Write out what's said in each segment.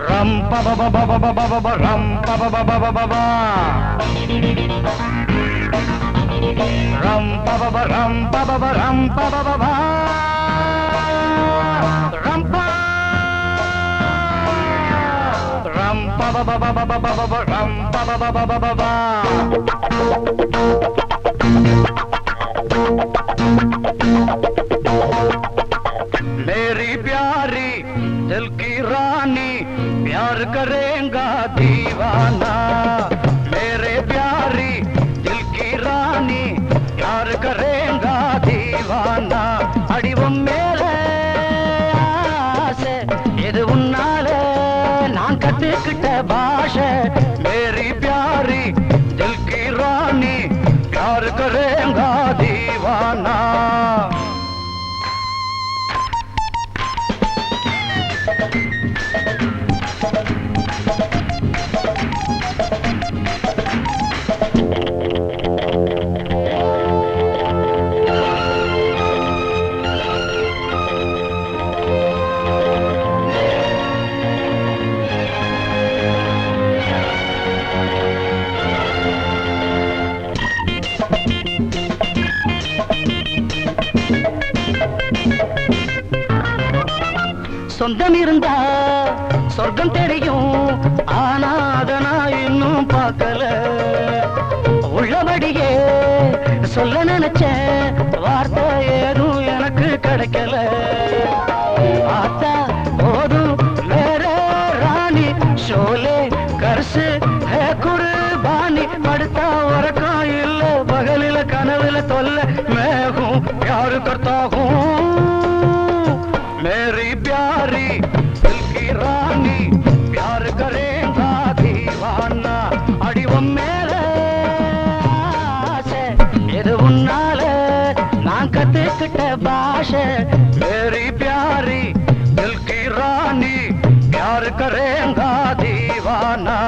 ram pa ba ba ba ba ba ba ba ram pa ba ba ba ba ba ba ram pa ba ba ram pa ba ba ram pa ba ba ba ram pa ram pa ba ba ba ba ba ba ba ram pa ba ba ba ba ba ba मेरी प्यारी दिल की रानी प्यार करेगा दीवाना मेरे प्यारी दिल की रानी प्यार करेगा दीवाना அடிவம் மேலே ஆசை இது உன்னாலே நான் கத்துக்கிட்ட பாஷை मेरी प्यारी दिल की रानी प्यार करेगा दीवाना சொந்தம் இருந்தா சொர்க்கம் தெரியும் ஆனா அத நான் இன்னும் பார்க்கல உள்ளபடியே சொல்ல நினைச்ச வார்த்தை ஏதும் எனக்கு கிடைக்கல பார்த்தா போதும் வேற ராணி ஷோலே கர்சு ஹே குர்பானி படுத்தா உறக்கம் இல்ல பகலில கனவுல தொல்ல மேகும் யாரு கர்த்தாகும் मेरी प्यारी दिल की रानी प्यार करेगा दीवाना அடிவம் மேலே ஆசை இது உன்னாலே நான் கத்துக்கிட்ட பாஷை मेरी प्यारी दिल की रानी प्यार करेगा दीवाना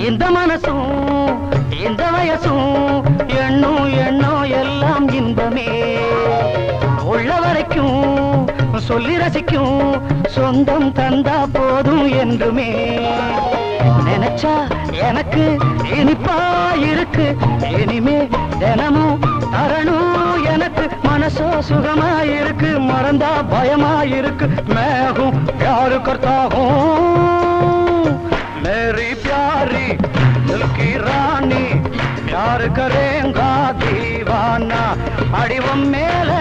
இந்த மனசும் இந்த வயசும் எண்ணும் எண்ணம் எல்லாம் இன்பமே உள்ள வரைக்கும் சொல்லி ரசிக்கும் சொந்தம் தந்தா போதும் என்றுமே நினைச்சா எனக்கு இனிப்பா இருக்கு இனிமே தினமும் தரணும் எனக்கு மனசோ சுகமா இருக்கு மறந்தா பயமா இருக்கு மேகும் யாரு கர்த்தாகும் मेरी प्यारी दिल की रानी प्यार करेगा दीवाना அடிவம் மேலே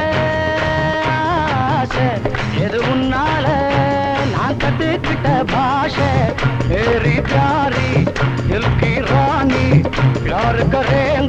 ஆசை எது உன்னாலே நான் கத்துக்கிட்ட பாஷை मेरी प्यारी दिल की रानी प्यार करेगा